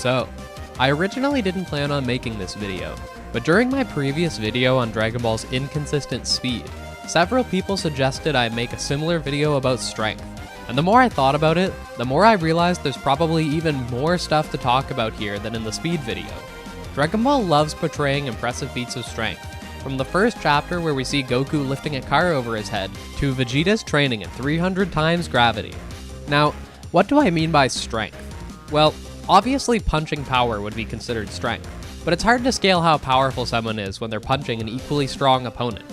So, I originally didn't plan on making this video, but during my previous video on Dragon Ball's inconsistent speed, several people suggested I make a similar video about strength. And the more I thought about it, the more I realized there's probably even more stuff to talk about here than in the speed video. Dragon Ball loves portraying impressive feats of strength, from the first chapter where we see Goku lifting a car over his head, to Vegeta's training at 300 times gravity. Now, what do I mean by strength? Well, obviously punching power would be considered strength, but it's hard to scale how powerful someone is when they're punching an equally strong opponent.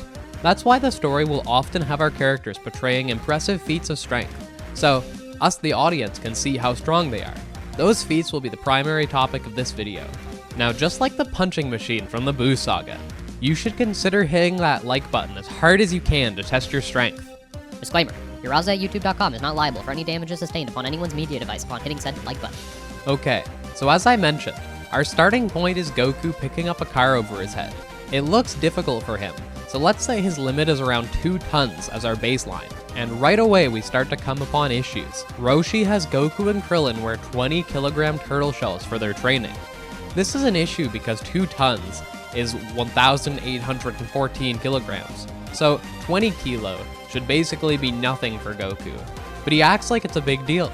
That's why the story will often have our characters portraying impressive feats of strength, so us the audience can see how strong they are. Those feats will be the primary topic of this video. Now, just like the punching machine from the Buu saga, you should consider hitting that like button as hard as you can to test your strength. Disclaimer, Uraza at YouTube.com is not liable for any damages sustained upon anyone's media device upon hitting said like button. Okay, so as I mentioned, our starting point is Goku picking up a car over his head. It looks difficult for him, so let's say his limit is around 2 tons as our baseline. And right away we start to come upon issues. Roshi has Goku and Krillin wear 20 kilogram turtle shells for their training. This is an issue because 2 tons is 1,814 kilograms, so 20 kilo should basically be nothing for Goku, but he acts like it's a big deal.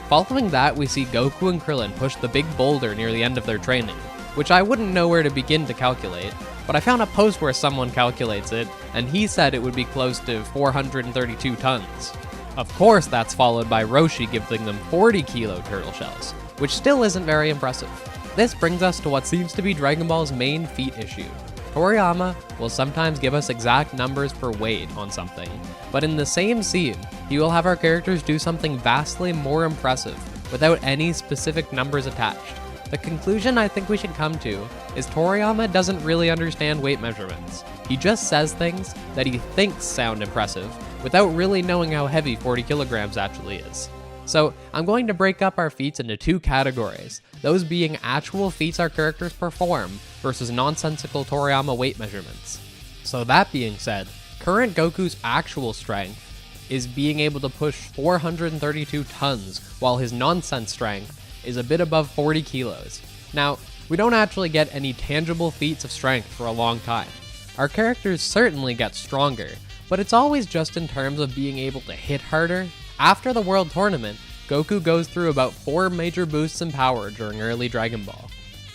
Following that, we see Goku and Krillin push the big boulder near the end of their training, which I wouldn't know where to begin to calculate, but I found a post where someone calculates it, and he said it would be close to 432 tons. Of course, that's followed by Roshi giving them 40 kilo turtle shells, which still isn't very impressive. This brings us to what seems to be Dragon Ball's main feat issue. Toriyama will sometimes give us exact numbers for weight on something, but in the same scene, he will have our characters do something vastly more impressive without any specific numbers attached. The conclusion I think we should come to is Toriyama doesn't really understand weight measurements. He just says things that he thinks sound impressive without really knowing how heavy 40 kilograms actually is. So I'm going to break up our feats into 2 categories, those being actual feats our characters perform versus nonsensical Toriyama weight measurements. So that being said, current Goku's actual strength is being able to push 432 tons, while his nonsense strength is a bit above 40 kilos. Now, we don't actually get any tangible feats of strength for a long time. Our characters certainly get stronger, but it's always just in terms of being able to hit harder. After the World Tournament, Goku goes through about 4 major boosts in power during early Dragon Ball.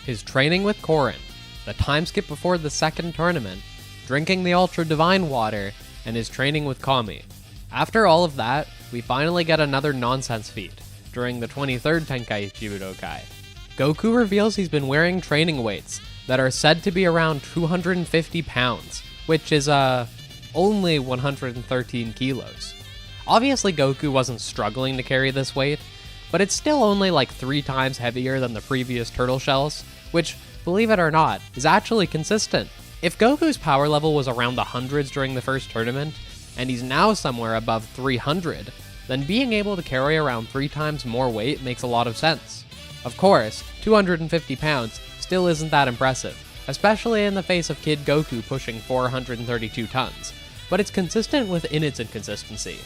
His training with Korin, the time skip before the second tournament, drinking the Ultra Divine Water, and his training with Kami. After all of that, we finally get another nonsense feat, during the 23rd Tenkaichi Budokai. Goku reveals he's been wearing training weights that are said to be around 250 pounds, which is, only 113 kilos. Obviously Goku wasn't struggling to carry this weight, but it's still only like 3 times heavier than the previous turtle shells, which, believe it or not, is actually consistent. If Goku's power level was around the hundreds during the first tournament, and he's now somewhere above 300, then being able to carry around 3 times more weight makes a lot of sense. Of course, 250 pounds still isn't that impressive, especially in the face of Kid Goku pushing 432 tons, but it's consistent within its inconsistency.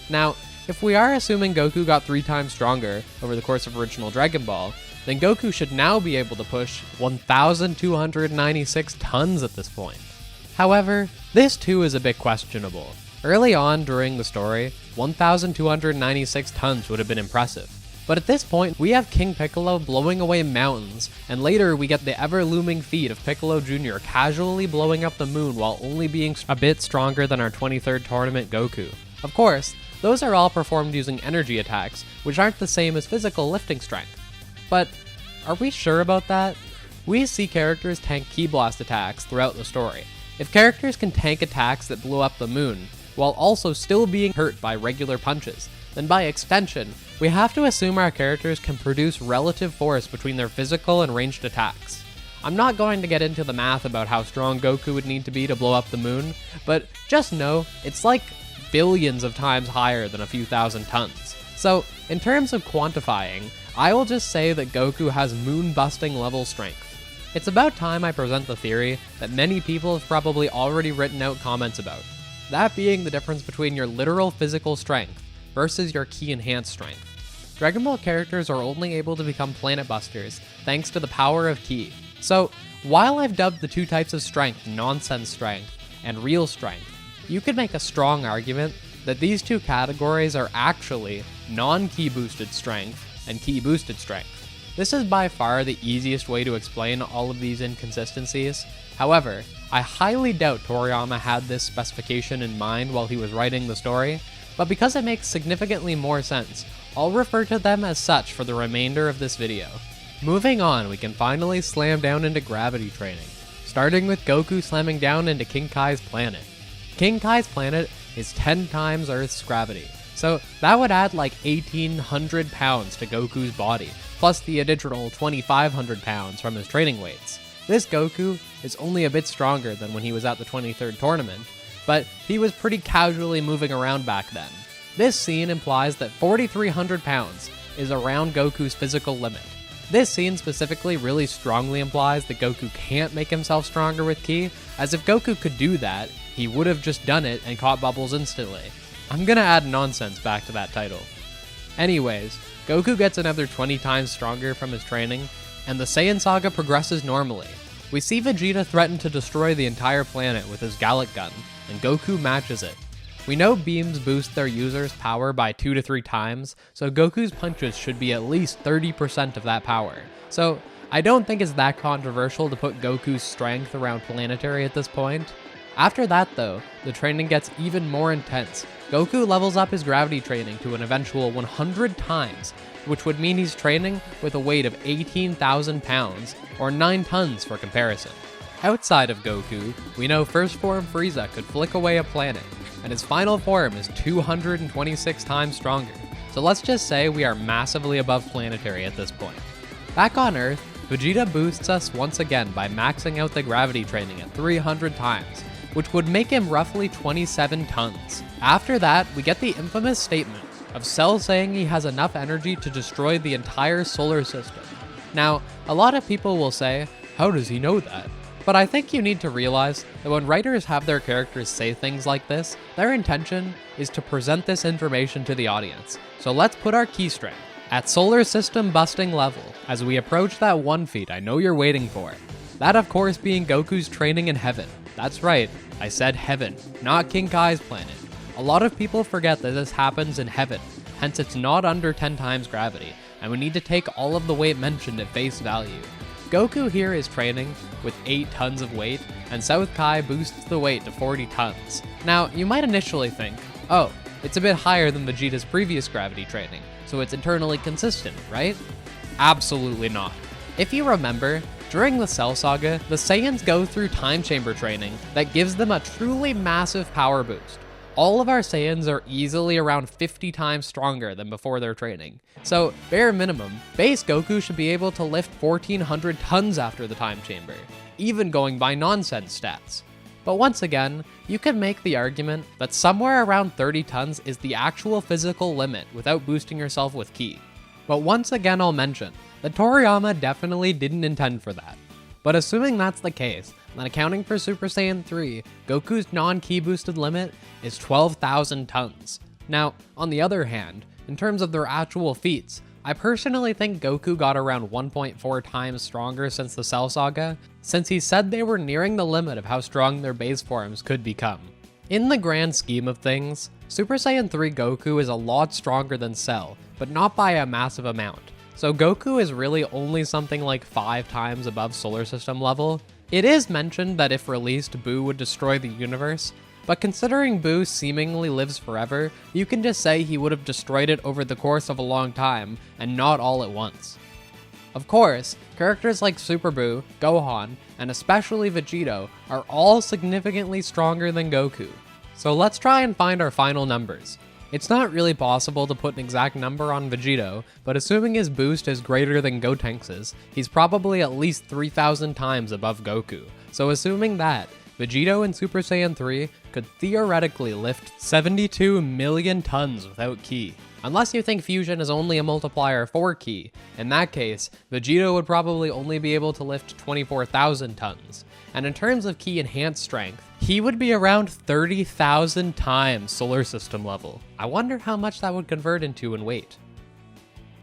Now, if we are assuming Goku got 3 times stronger over the course of original Dragon Ball, then Goku should now be able to push 1,296 tons at this point. However, this too is a bit questionable. Early on during the story, 1,296 tons would have been impressive. But at this point, we have King Piccolo blowing away mountains, and later we get the ever-looming feat of Piccolo Jr. casually blowing up the moon while only being a bit stronger than our 23rd tournament Goku. Of course, those are all performed using energy attacks, which aren't the same as physical lifting strength. But are we sure about that? We see characters tank Ki Blast attacks throughout the story. If characters can tank attacks that blow up the moon, while also still being hurt by regular punches, then by extension, we have to assume our characters can produce relative force between their physical and ranged attacks. I'm not going to get into the math about how strong Goku would need to be to blow up the moon, but just know it's like billions of times higher than a few thousand tons. So, in terms of quantifying, I will just say that Goku has moon-busting level strength. It's about time I present the theory that many people have probably already written out comments about. That being the difference between your literal physical strength versus your ki enhanced strength. Dragon Ball characters are only able to become planet busters thanks to the power of ki. So, while I've dubbed the two types of strength nonsense strength and real strength, you could make a strong argument that these two categories are actually non-ki boosted strength and ki boosted strength. This is by far the easiest way to explain all of these inconsistencies. However, I highly doubt Toriyama had this specification in mind while he was writing the story, but because it makes significantly more sense, I'll refer to them as such for the remainder of this video. Moving on, we can finally slam down into gravity training, starting with Goku slamming down into King Kai's planet. King Kai's planet is 10 times Earth's gravity, so that would add like 1,800 pounds to Goku's body, plus the additional 2,500 pounds from his training weights. This Goku is only a bit stronger than when he was at the 23rd tournament, but he was pretty casually moving around back then. This scene implies that 4,300 pounds is around Goku's physical limit. This scene specifically really strongly implies that Goku can't make himself stronger with ki, as if Goku could do that, he would have just done it and caught bubbles instantly. I'm gonna add nonsense back to that title. Anyways, Goku gets another 20 times stronger from his training, and the Saiyan saga progresses normally. We see Vegeta threaten to destroy the entire planet with his Gallic gun, and Goku matches it. We know beams boost their users' power by 2 to 3 times, so Goku's punches should be at least 30% of that power. So I don't think it's that controversial to put Goku's strength around planetary at this point. After that though, the training gets even more intense. Goku levels up his gravity training to an eventual 100 times, which would mean he's training with a weight of 18,000 pounds, or 9 tons for comparison. Outside of Goku, we know First Form Frieza could flick away a planet, and his final form is 226 times stronger, so let's just say we are massively above planetary at this point. Back on Earth, Vegeta boosts us once again by maxing out the gravity training at 300 times, which would make him roughly 27 tons. After that, we get the infamous statement of Cell saying he has enough energy to destroy the entire solar system. Now, a lot of people will say, how does he know that? But I think you need to realize that when writers have their characters say things like this, their intention is to present this information to the audience. So let's put our ki strength at solar system busting level as we approach that one feat I know you're waiting for. That of course being Goku's training in heaven. That's right, I said heaven, not King Kai's planet. A lot of people forget that this happens in heaven, hence it's not under 10 times gravity, and we need to take all of the weight mentioned at face value. Goku here is training with 8 tons of weight, and South Kai boosts the weight to 40 tons. Now, you might initially think, oh, it's a bit higher than Vegeta's previous gravity training, so it's internally consistent, right? Absolutely not. If you remember, during the Cell Saga, the Saiyans go through time chamber training that gives them a truly massive power boost. All of our Saiyans are easily around 50 times stronger than before their training. So, bare minimum, base Goku should be able to lift 1,400 tons after the time chamber, even going by nonsense stats. But once again, you can make the argument that somewhere around 30 tons is the actual physical limit without boosting yourself with ki. But once again I'll mention that Toriyama definitely didn't intend for that. But assuming that's the case, then accounting for Super Saiyan 3, Goku's non-ki boosted limit is 12,000 tons. Now, on the other hand, in terms of their actual feats, I personally think Goku got around 1.4 times stronger since the Cell Saga, since he said they were nearing the limit of how strong their base forms could become. In the grand scheme of things, Super Saiyan 3 Goku is a lot stronger than Cell, but not by a massive amount. So Goku is really only something like 5 times above solar system level. It is mentioned that if released, Buu would destroy the universe, but considering Buu seemingly lives forever, you can just say he would have destroyed it over the course of a long time, and not all at once. Of course, characters like Super Buu, Gohan, and especially Vegito are all significantly stronger than Goku. So let's try and find our final numbers. It's not really possible to put an exact number on Vegito, but assuming his boost is greater than Gotenks's, he's probably at least 3,000 times above Goku. So assuming that, Vegito in Super Saiyan 3 could theoretically lift 72 million tons without ki. Unless you think fusion is only a multiplier for ki. In that case, Vegito would probably only be able to lift 24,000 tons. And in terms of ki enhanced strength, he would be around 30,000 times solar system level. I wonder how much that would convert into in weight.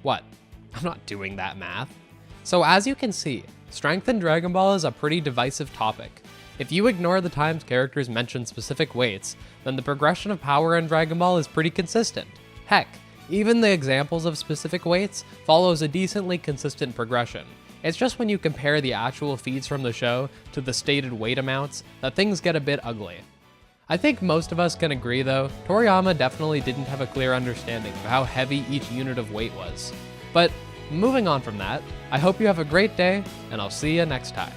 What? I'm not doing that math. So as you can see, strength in Dragon Ball is a pretty divisive topic. If you ignore the times characters mention specific weights, then the progression of power in Dragon Ball is pretty consistent. Heck, even the examples of specific weights follows a decently consistent progression. It's just when you compare the actual feats from the show to the stated weight amounts that things get a bit ugly. I think most of us can agree though, Toriyama definitely didn't have a clear understanding of how heavy each unit of weight was. But moving on from that, I hope you have a great day, and I'll see you next time.